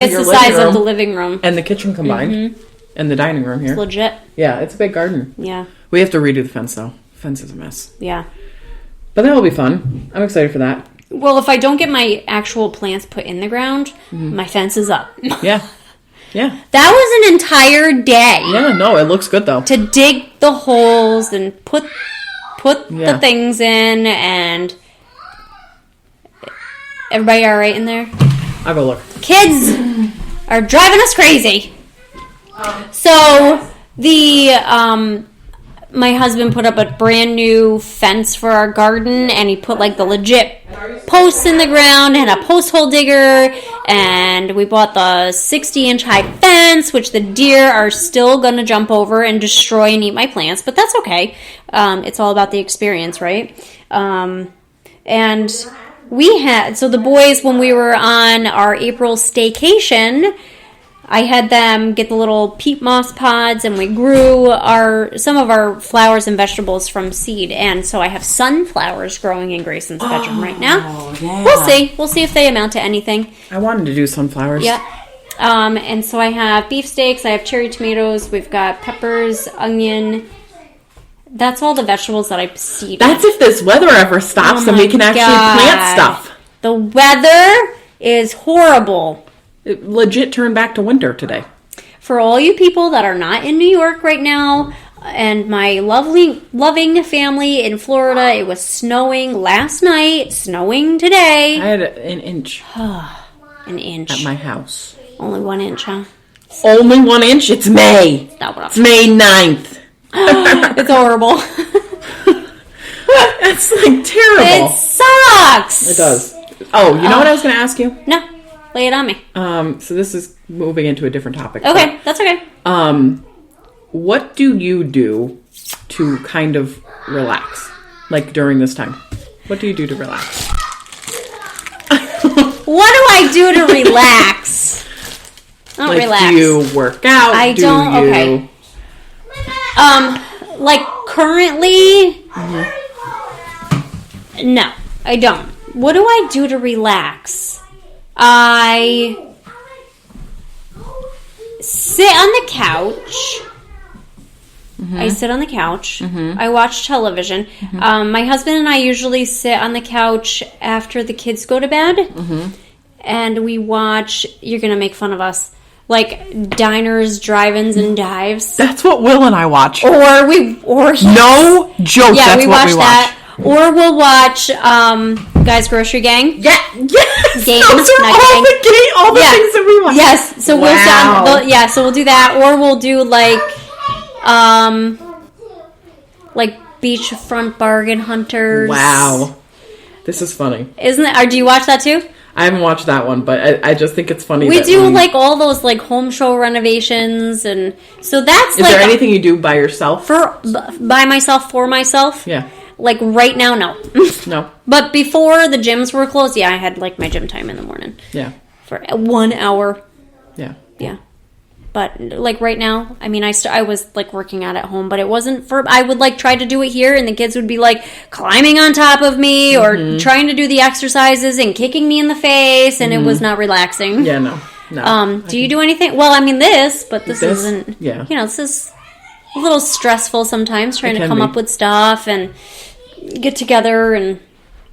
It's your the size living of the room living room. and the kitchen combined, and the dining room here. It's legit. Yeah, it's a big garden. Yeah. We have to redo the fence though. The fence is a mess. Yeah. But that will be fun. I'm excited for that. Well, if I don't get my actual plants put in the ground, my fence is up. Yeah. Yeah. That was an entire day. Yeah, no, it looks good though. To dig the holes and put Yeah. the things in, and everybody all right in there? I'll go look. Kids are driving us crazy. So my husband put up a brand new fence for our garden, and he put like the legit posts in the ground and a post hole digger, and we bought the 60-inch high fence, which the deer are still going to jump over and destroy and eat my plants, but that's okay. It's all about the experience, right? And so the boys, when we were on our April staycation, I had them get the little peat moss pods, and we grew some of our flowers and vegetables from seed. And so I have sunflowers growing in Grayson's bedroom right now. Yeah. We'll see if they amount to anything. I wanted to do sunflowers. Yeah. And so I have beefsteaks, I have cherry tomatoes, we've got peppers, onion. That's all the vegetables that I seed. That's if this weather ever stops and we can actually plant stuff. The weather is horrible. It legit turned back to winter today. For all you people that are not in New York right now, and my loving family in Florida, it was snowing last night, snowing today. I had an inch. An inch. At my house. Only 1 inch, huh? Only 1 inch? It's May. Not what I'm It's May 9th. It's horrible. That's like terrible. It sucks. It does. Oh, you know what I was going to ask you? No. Lay it on me. So this is moving into a different topic. Okay, that's okay. What do you do to kind of relax? Like during this time? What do you do to relax? What do I do to relax? I don't relax. Do you work out? I don't. Okay. Like currently, no, I don't. What do I do to relax? I sit on the couch. I sit on the couch. I watch television. My husband and I usually sit on the couch after the kids go to bed. And we watch, you're going to make fun of us, like diners, drive-ins, and dives. That's what Will and I watch. No joke, that's what we watch. That. Or we'll watch Guys Grocery Gang. Yes. Games, Those are all the things that we watch. Yes. So we'll so we'll do that, or we'll do like beachfront bargain hunters. Wow. This is funny. Isn't it? Or do you watch that too? I haven't watched that one, but I just think it's funny. We do like all those like home show renovations, and so that's Is there anything you do by yourself? By myself, for myself? Yeah. Like right now, no. No. But before the gyms were closed, yeah, I had like my gym time in the morning. Yeah. For 1 hour. Yeah. Yeah. But like right now, I mean, I was like working out at home, but it wasn't I would like try to do it here, and the kids would be like climbing on top of me or trying to do the exercises and kicking me in the face, and it was not relaxing. Yeah, no. Do you do anything? Well, I mean this isn't. Yeah. You know, this is a little stressful sometimes trying to come up with stuff and get together and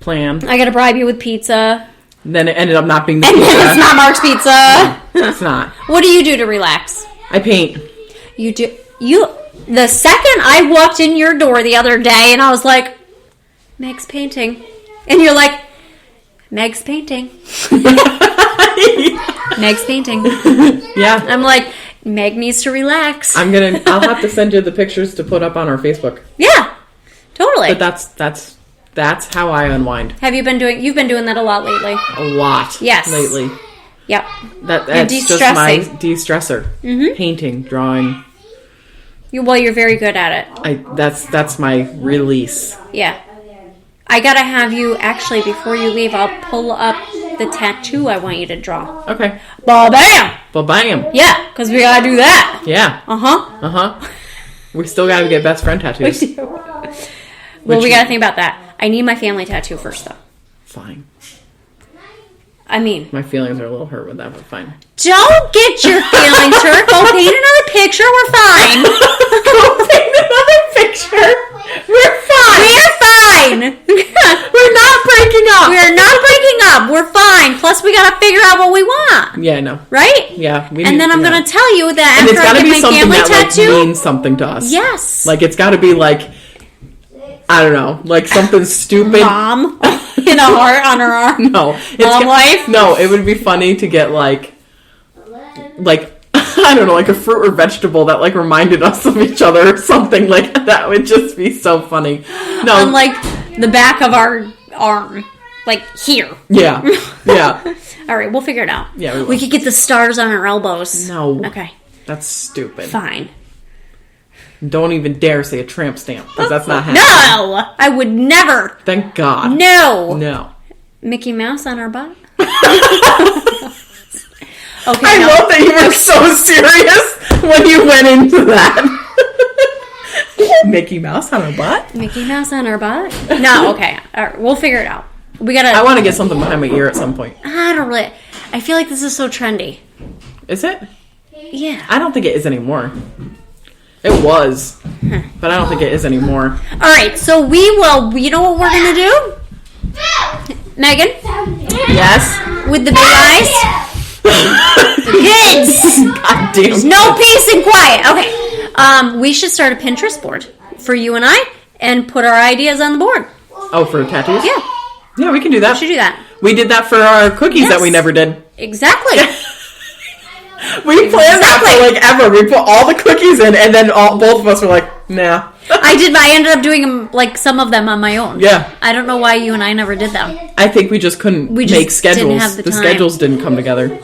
plan. I got to bribe you with pizza. Then it ended up not being the pizza. And it's not Mark's pizza. No, it's not. What do you do to relax? I paint. You do. The second I walked in your door the other day and I was like, Meg's painting. And you're like, Meg's painting. Meg's painting. Yeah. I'm like, Meg needs to relax. I'll have to send you the pictures to put up on our Facebook. Yeah. Totally. But that's how I unwind. You've been doing that a lot lately. A lot. Yes. Lately. Yep. That's just my de-stressor. Painting, drawing. You're very good at it. That's my release. Yeah. I gotta have you, actually, before you leave, I'll pull up the tattoo I want you to draw. Okay. Ba-bam! Ba-bam. Yeah, because we gotta do that. Yeah. We still gotta get best friend tattoos. We do. Well, we gotta think about that. I need my family tattoo first, though. Fine. I mean, My feelings are a little hurt with that, but fine. don't get your feelings hurt. Go paint another picture. We're fine. Go paint another picture. We're fine. We're fine. We're not breaking up. We're not breaking up. We're fine. Plus, we gotta figure out what we want. Yeah, I know. Right? Yeah. And then I'm gonna tell you that and after I get my family tattoo, like, means something to us. yes, Like it's got to be like, I don't know, like something stupid. mom in a heart on her arm. No, Mom life. No, it would be funny to get like I don't know, like a fruit or vegetable that like reminded us of each other or something like that. Would just be so funny. No, On like the back of our arm, like here. Yeah, yeah. All right, we'll figure it out. Yeah, we could get the stars on our elbows. No. Okay. That's stupid. Fine. Don't even dare say a tramp stamp, because that's not happening. No! I would never. Thank God. No. No. Mickey Mouse on our butt? Okay. I love that you were so serious when you went into that. Mickey Mouse on her butt? Mickey Mouse on our butt? No, okay. All right, we'll figure it out. We gotta. I want to get something behind my ear at some point. I don't really. I feel like this is so trendy. Is it? Yeah. I don't think it is anymore. It was. But I don't think it is anymore. All right, so we will. You know what we're gonna do, Megan? Yes? With the big eyes. Kids. God damn. There's no peace and quiet. Okay. We should start a Pinterest board for you and I, and put our ideas on the board. Oh, for tattoos? Yeah. Yeah, we can do that. We should do that. We did that for our cookies Yes. that we never did. Exactly. We planned that for like ever. We put all the cookies in, and then both of us were like, nah. I ended up doing them, like some of them on my own. Yeah. I don't know why you and I never did them. I think we just couldn't We just make schedules. didn't have the time. schedules didn't come together.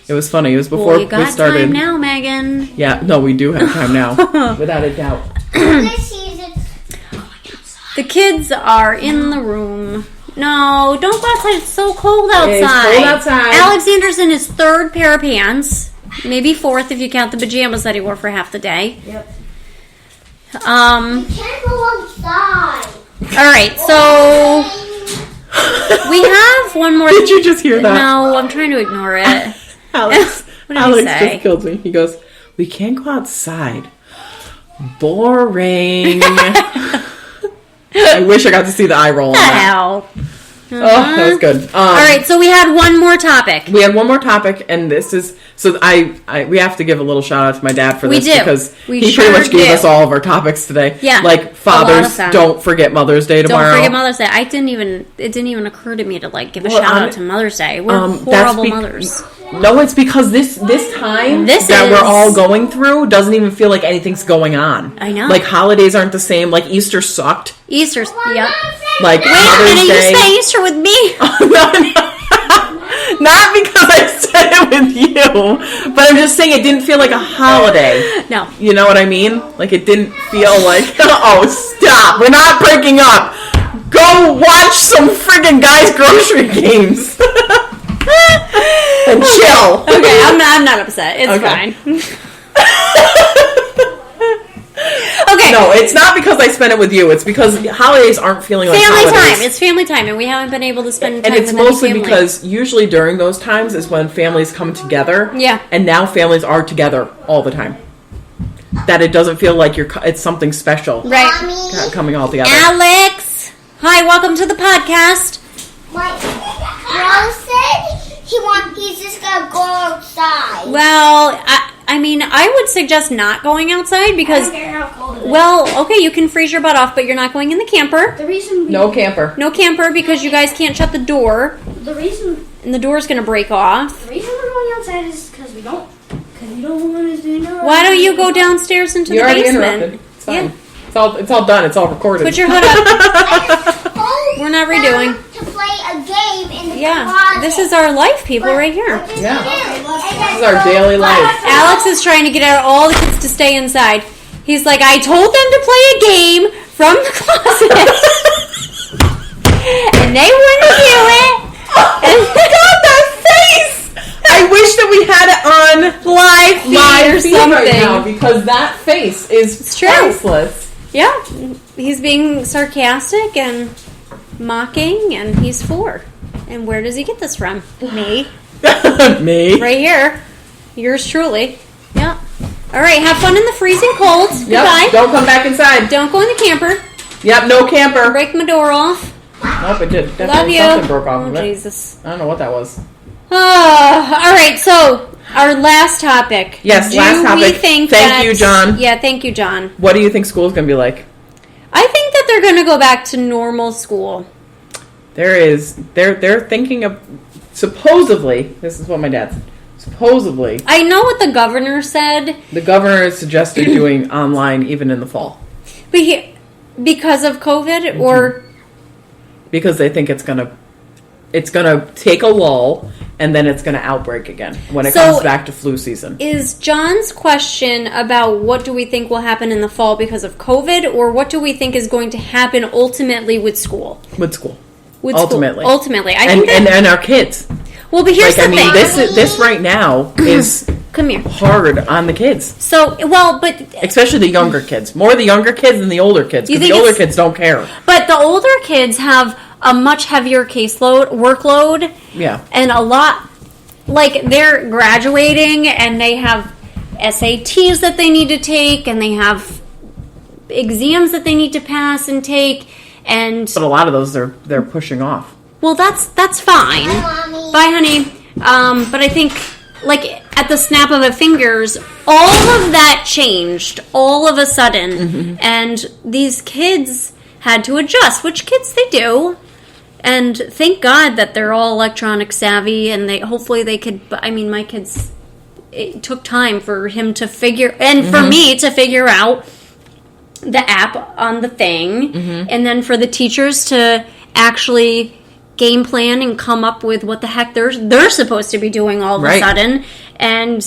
It was funny. It was before Well, you got we started. time now, Megan. Yeah, no, we do have time now, without a doubt. The kids are in the room. No, don't go outside. It's so cold outside. It's cold outside. Alexander's in his third pair of pants. Maybe fourth if you count the pajamas that he wore for half the day. Yep. Can't go outside. All right, so we have one more. Did you just hear that? No, I'm trying to ignore it. Alex, What did he Alex say? just killed me. He goes, "We can't go outside. Boring." I wish I got to see the eye roll on that. Hell. Oh, that was good. All right, so we had one more topic. We had one more topic, and this is so we have to give a little shout out to my dad for We this do. because We he sure pretty much gave do. us all of our topics today. Yeah, like a lot fathers, of them. don't forget Mother's Day tomorrow. Don't forget Mother's Day. It didn't even occur to me to like give a Well, shout out to Mother's Day. We're that's horrible mothers. No, it's because this time that we're all going through doesn't even feel like anything's going on. I know. Like holidays aren't the same. Like Easter sucked. Easter's, yep. Like Wait a Mother's minute, Day. you spent Easter with me. Not because I said it with you, but I'm just saying it didn't feel like a holiday. No. You know what I mean? Like it didn't feel like, oh, stop. We're not breaking up. Go watch some friggin' guys' grocery games. And chill. Okay, I'm not upset. It's Okay. fine. Okay. No, it's not because I spent it with you. It's because holidays aren't feeling like Family holidays. time. It's family time, and we haven't been able to spend time And it's with any mostly family. because usually during those times is when families come together. Yeah. And now families are together all the time. That it doesn't feel like it's something special. Right. Coming all together. Alex! Hi, welcome to the podcast. My bro said he's just gonna go outside. Well, I mean, I would suggest not going outside because, well, okay, you can freeze your butt off, but you're not going in the camper. The reason No camper. No camper because you guys can't shut the door, the reason and the door's going to break off. we're going outside is because we don't want to do no. Why don't you go downstairs into You're the already basement? interrupted. It's fine. Yeah. It's all done. It's all recorded. Put your hood up. We're not redoing. To play a game in the Yeah, closet. this is our life, people, right here. Yeah. This is our daily life. Alex is trying to get all the kids to stay inside. He's like, I told them to play a game from the closet. And they wouldn't do it. God, that face! I wish that we had it on Live feed or feed something. right now because that face is It's true. priceless. Yeah, he's being sarcastic and mocking, and he's 4. And where does he get this from? Me. Me. Right here. Yours truly. Yeah. All right, have fun in the freezing cold. Yep. Goodbye. Don't come back inside. Don't go in the camper. Yep, no camper. Break my door off. Nope, it did. Love Definitely you. something broke off of it. Jesus. I don't know what that was. All right, so our last topic. Yes, last topic. We think Thank you, John. Yeah, thank you, John. What do you think school's going to be like? I think that they're going to go back to normal school. They're thinking of, supposedly, this is what my dad said, supposedly, I know what the governor said. the governor has suggested doing online even in the fall. But because of COVID, or Because they think it's gonna take a lull and then it's gonna outbreak again when it comes back to flu season. is John's question about what do we think will happen in the fall because of COVID, or what do we think is going to happen ultimately with school? With school. With Ultimately. school. Ultimately. I think and our kids. well, but here's the thing. This right now is Come here. hard on the kids. So, well, but Especially the younger kids. More the younger kids than the older kids. You Because the think older it's- kids don't care. But the older kids have a much heavier workload, Yeah. and a lot, like, they're graduating and they have SATs that they need to take, and they have exams that they need to pass and take, and But a lot of those they're pushing off. well, that's fine. Mommy. Bye, honey. But I think, like, at the snap of a fingers, all of that changed all of a sudden. And these kids had to adjust, which kids they do. And thank God that they're all electronic savvy, and hopefully they could, I mean, my kids, it took time for him to figure, and for me to figure out the app on the thing, and then for the teachers to actually game plan and come up with what the heck they're supposed to be doing all of a sudden. And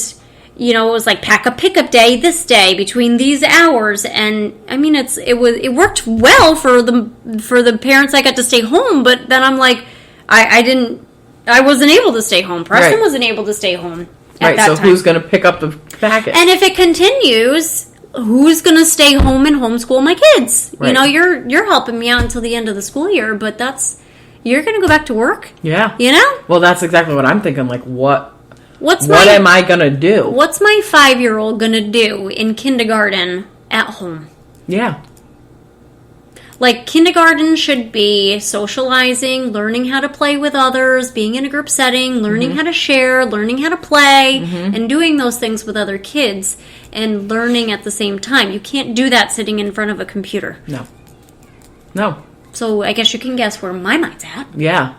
it was like pack a pickup day this day between these hours, and I mean it worked well for the parents that got to stay home. But then I'm like, I wasn't able to stay home. Preston wasn't able to stay home at that time. Who's going to pick up the packet? And if it continues, who's going to stay home and homeschool my kids? Right. You're helping me out until the end of the school year, but you're going to go back to work? Yeah. Well, that's exactly what I'm thinking. Like, what what am I going to do? What's my 5-year-old going to do in kindergarten at home? Yeah. Like, kindergarten should be socializing, learning how to play with others, being in a group setting, learning how to share, learning how to play, and doing those things with other kids, and learning at the same time. You can't do that sitting in front of a computer. No. So I guess you can guess where my mind's at. Yeah.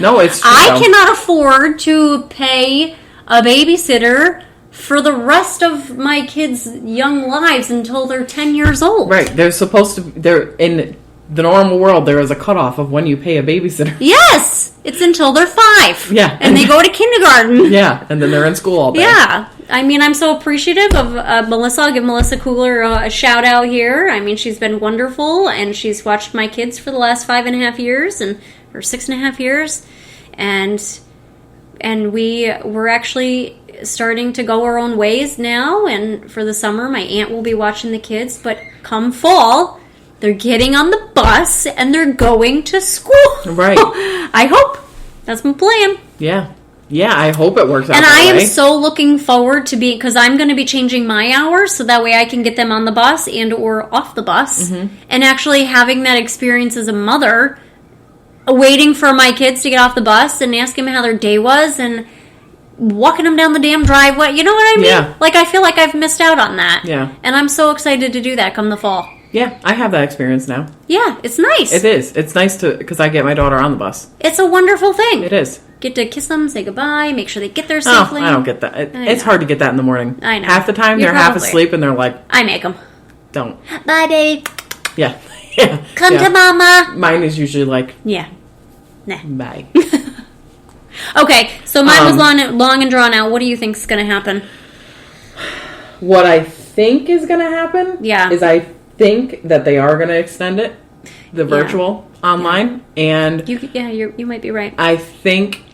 No, it's true. I cannot afford to pay a babysitter for the rest of my kids' young lives until they're 10 years old. Right. They're in the normal world, there is a cutoff of when you pay a babysitter. Yes! It's until they're 5. Yeah. And they go to kindergarten. Yeah, and then they're in school all day. Yeah. I mean, I'm so appreciative of Melissa. I'll give Melissa Kugler a shout out here. I mean, she's been wonderful, and she's watched my kids for the last 5.5 years, or 6.5 years. And we're actually starting to go our own ways now, and for the summer my aunt will be watching the kids, but come fall they're getting on the bus and they're going to school. Right. I hope. That's my plan. Yeah, I hope it works out and that I am way. so looking forward to because I'm going to be changing my hours so that way I can get them on the bus and or off the bus, and actually having that experience as a mother, waiting for my kids to get off the bus and asking them how their day was and walking them down the damn driveway. You know what I mean? Yeah. Like, I feel like I've missed out on that. Yeah. And I'm so excited to do that come the fall. Yeah, I have that experience now. Yeah, it's nice. It is. It's nice because I get my daughter on the bus. It's a wonderful thing. It is. Get to kiss them, say goodbye, make sure they get there Oh, safely. I don't get that. It's know. hard to get that in the morning. I know. Half the time You're they're half probably- asleep and they're like, I make them. don't. Bye, babe. Yeah. Yeah. Come Yeah. to mama. Mine is usually like, Yeah. Nah. bye. Okay, so mine was long and drawn out. What do you think is going to happen? What I think is going to happen is I think that they are going to extend it, the virtual online, and you might be right. I think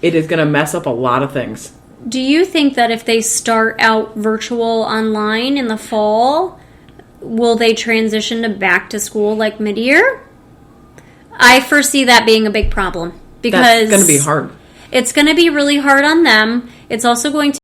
it is going to mess up a lot of things. Do you think that if they start out virtual online in the fall, will they transition to back to school like mid-year? I foresee that being a big problem. because that's going to be hard. It's going to be really hard on them. It's also going to